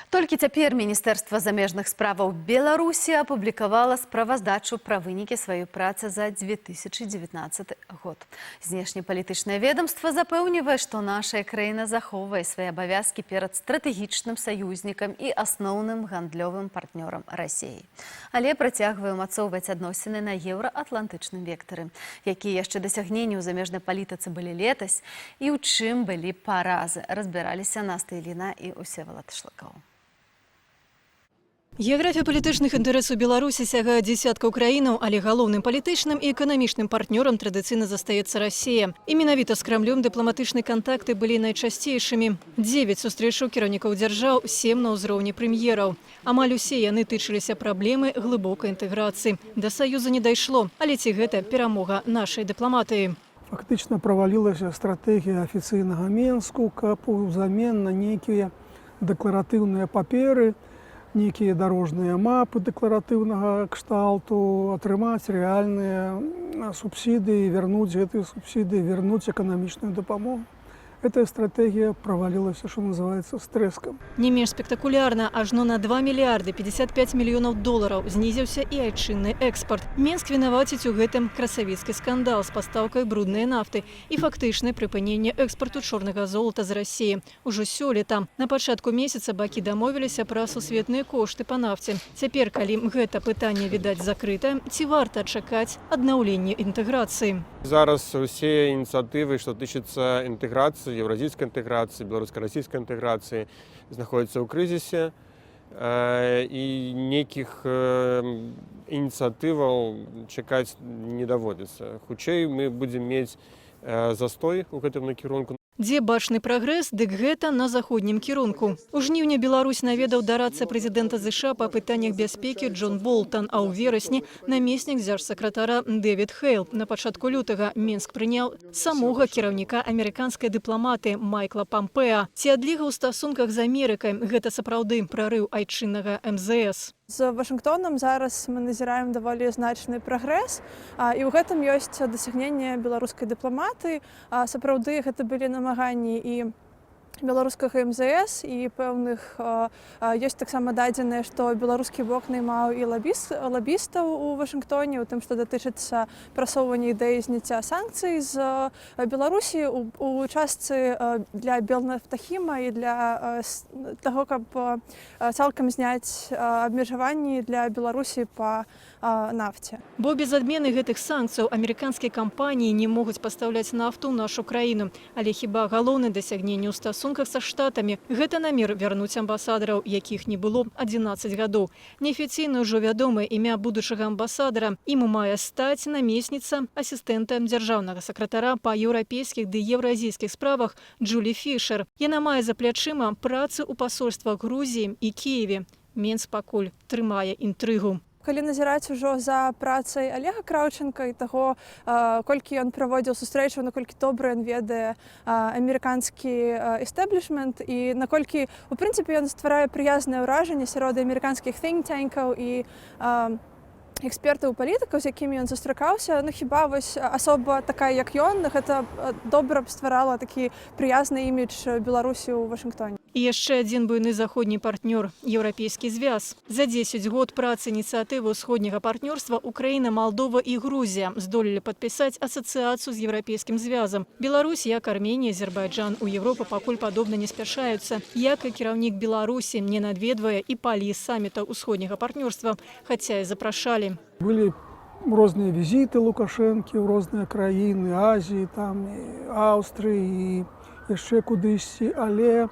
Толькі цяпер Міністэрства замежных справаў Беларусі апублікавала справаздачу пра вынікі сваёй працы за 2019 год. Знешнепалітычнае ведомства запэўнівае, што наша краіна захоўвае свае абавязкі перад стратэгічным саюзнікам і асноўным гандлёвым партнёрам Расіі. Але працягвае ўмацоўваць адносіны на еўраатлантычным вектары. Якія яшчэ дасягненні ў замежнай палітыцы былі летась і ў чым былі паразы, разбіраліся Настя Іліна і Усевалад Шлыкаў. Геаграфія палітычных інтарэсаў Беларусі сягае дзесяткаў краінаў, але галоўным палітычным і эканамічным партнёрам традыцыйна застаецца Расія. І менавіта з Крамлём дыпламатычныя кантакты былі найчасцейшымі. 9 сустрэчаў кіраўнікаў дзяржаў, 7 на ўзроўні прэм'ераў. Амаль усе яны тычыліся праблемы глыбокай інтэграцыі. Да саюза не дайшло, але ці гэта перамога нашай дыпламатыі? Фактычна правалілася стратэгія афіцыйнага Менску, каб узамен на нейкія дэкларатыўныя паперы, некія дарожныя мапы дэкларатыўнага кшталту, атрымаць рэальныя субсідыі, вярнуць гэтыя субсідыі, вярнуць эканамічную дапамогу. Эта стратегия провалилась, что называется, с треском. Не менш спектакулярна, ажно на 2 мільярды 55 мільёнаў долараў знізіўся і айчынны экспорт. Менск вінаваціць у гэтым красавіцкі скандал з пастаўкай бруднай нафты і фактычнае прыпыненне экспорту чорнага золата з Расіі. Ужо сёлета. На пачатку месяца бакі дамовіліся пра сусветныя кошты па нафце. Цяпер, калі гэта пытанне, відаць, закрыта, ці варта чакаць аднаўлення інтэграцыі? Зараз усе ініцыятывы, што тычацца інтэграцыі, еўразійскай інтэграцыі, беларуска-расійскай інтэграцыі знаходзяцца ў крызісе і нейкіх ініцыятываў чакаць не даводзіцца. Хутчэй мы будзем мець застой у гэтым накірунку. Дзе бачны прагрэс, дык гэта на заходнім кірунку. У жніўні Беларусь наведаў дарадца прэзідэнта ЗША па пытаннях бяспекі Джон Болтан, а ў верасні намеснік дзяржсакратара Дэвід Хейл. На пачатку лютага Мінск прыняў самога кіраўніка амерыканскай дыпламатыі Майкла Пампеа. Ці адліга ў стасунках з Амерыкай гэта сапраўды прарыў айчыннага МЗС? З Вашынгтонам зараз мы назіраем даволі значны прагрэс, і ў гэтым ёсць дасягненне беларускай дыпламатыі. Сапраўды гэта былі намаганні і беларускага МЗС і пэўных ёсць таксама дадзеныя, што беларускі бок наймаў і лабістаў у Вашынгтоне, у тым, што датычыцца прасоўвання ідэі зняцця санкцый з Беларусі у частцы для Белнафтахіма і для таго, каб цалкам зняць абмежаванні для Беларусі па нафце. Бо без адмены гэтых санкцыяў амерыканскія кампаніі не могуць пастаўляць нафту ў нашу краіну. Але хіба галоўнае дасягненне ў стасунках са штатамі – гэта намер вярнуць амбасадараў, якіх не было 11 гадоў. Неафіцыйна ўжо вядомае імя будучага амбасадара. Ім мае стаць намесніца асістэнта дзяржаўнага сакратара па еўрапейскіх ды еўразійскіх справах Джулі Фішер. Яна мае за плячыма працу ў пасольствах Грузіі і Кіеве. Менск пакуль трымае інтрыгу. Калі назіраць ужо за працай Олега Краўченка і таго, колькі ён праводзіў сустрэчаў, наколькі добра ён ведае амерыканскі эстаблішмент і наколькі, у прынцыпе, ён стварае прыязнае ўражанне сярод амерыканскіх think-tankаў і экспертаў палітыкаў, з якімі ён застракаўся. Ну, хіба вось асоба такая, як ён, гэта добра б стварала такі прыязны імідж Беларусі ў Вашынгтоне. І яшчэ адзін буйны заходні партнёр – Еўрапейскі звяз. За 10 год працы ініцыятывы ўсходняга партнёрства Украіна, Малдова і Грузія здолелі падпісаць асацыяцыю з Еўрапейскім звязам. Беларусь, як Арменія, Азербайджан у Еўропу пакуль падобна не спяшаюцца. Як і кіраўнік Беларусі не наведвае і палі самітаў усходняга партнёрства, хаця і запрашалі. Былі розныя візіты Лукашэнкі ў розныя краіны, Азіі, там, Аўстрыі і яшчэ кудысьці, але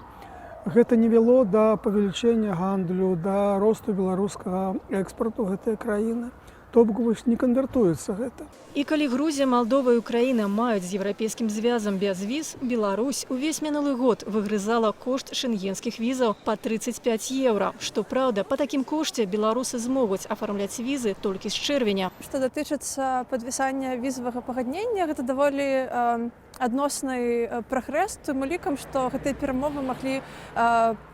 гэта не вяло да павелічэння гандлю, да росту беларускага экспарту гэтай краіны. То бок вось не канвертуецца гэта. І калі Грузія, Малдова і Украіна маюць з Еўрапейскім звязам без віз, Беларусь увесь мінулы год выгрызала кошт шенгенскіх візаў па 35 еўра. Што праўда, па такім кошце беларусы змогуць афармляць візы толькі з чэрвеня. Што датычыцца падпісання візавага пагаднення, гэта даволі адносны прагрэс тым лікам, што гэтыя перамовы маглі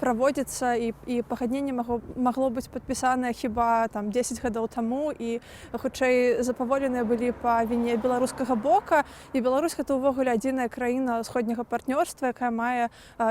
праводзіцца і пагадненне магло быць падпісанае хіба там 10 гадоў таму і хутчэй запаволеныя былі па віне беларускага бока. І Беларусь гэта ўвогуле адзіная краіна ўсходняга партнёрства, якая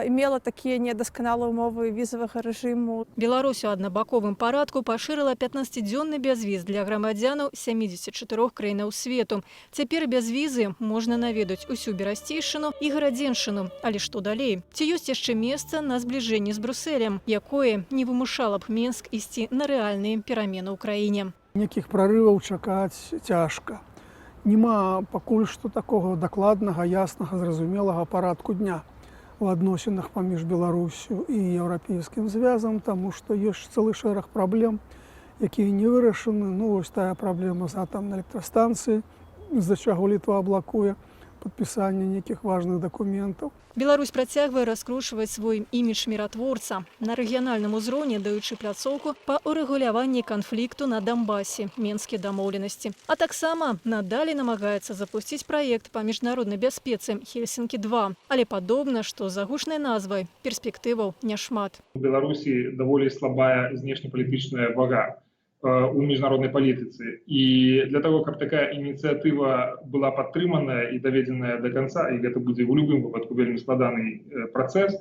мела такія недасканалыя ўмовы візавага рэжыму. Беларусь у аднабаковым парадку пашырыла 15-дзённы бязвіз для грамадзянаў 74 краінаў свету. Цяпер без візы можна наведаць усю Берасцейшчыну і Гарадзеншчыну. Але што далей? Ці ёсць яшчэ месца на збліжэнне з Брусэлем, якое не вымушала б Мінск ісці на рэальныя перамены ў краіне? Нейкіх прарываў чакаць цяжка. Нема пакуль што такога дакладнага, яснага, зразумелага парадку дня у адносінах паміж Беларусю і еўрапейскім звязам, таму што ёсць цэлы шэраг праблем, якія не вырашаны. Ну, вось тая праблема з атамнай электрастанцыі, з-за чаго Літва блакуе падпісанне нейкіх важных дакументаў. Беларусь працягвае раскручваць свой імідж міратворца на рэгіянальным узроўні, даючы пляцоўку па урэгуляванні канфлікту на Донбасе, Мінскія дамоўленасці. А таксама надалей намагаецца запусціць праект па міжнароднай бяспецы Хельсінкі-2. Але падобна, што за гучнай назвай перспектываў няшмат. У Беларусі даволі слабая знешнепалітычная вага у міжнароднай палітыцы. І для того, каб такая ініцыятыва была падтрыманая і даведзеная до конца, і гэта будзе ў любым выпадку вельмі складаны працэс,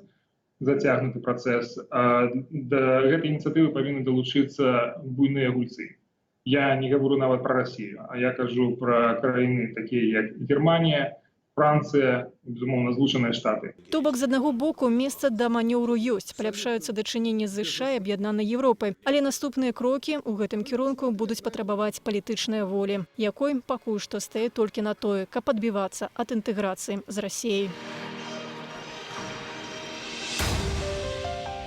зацягнуты працэс, да гэтай ініцыятывы павінны далучыцца буйныя гульцы. Я не гавору нават пра Расію, а я кажу пра краіны такія як Германія, Францыя, безумоўна, Злучаныя Штаты. То бок, з аднаго боку, месца да манеўру ёсць, паляпшаюцца дачыненні з США і аб'яднанай Еўропай. Але наступныя крокі ў гэтым кірунку будуць патрабаваць палітычнай волі, якой пакуль што стае толькі на тое, каб адбівацца ад інтэграцыі з Расіяй.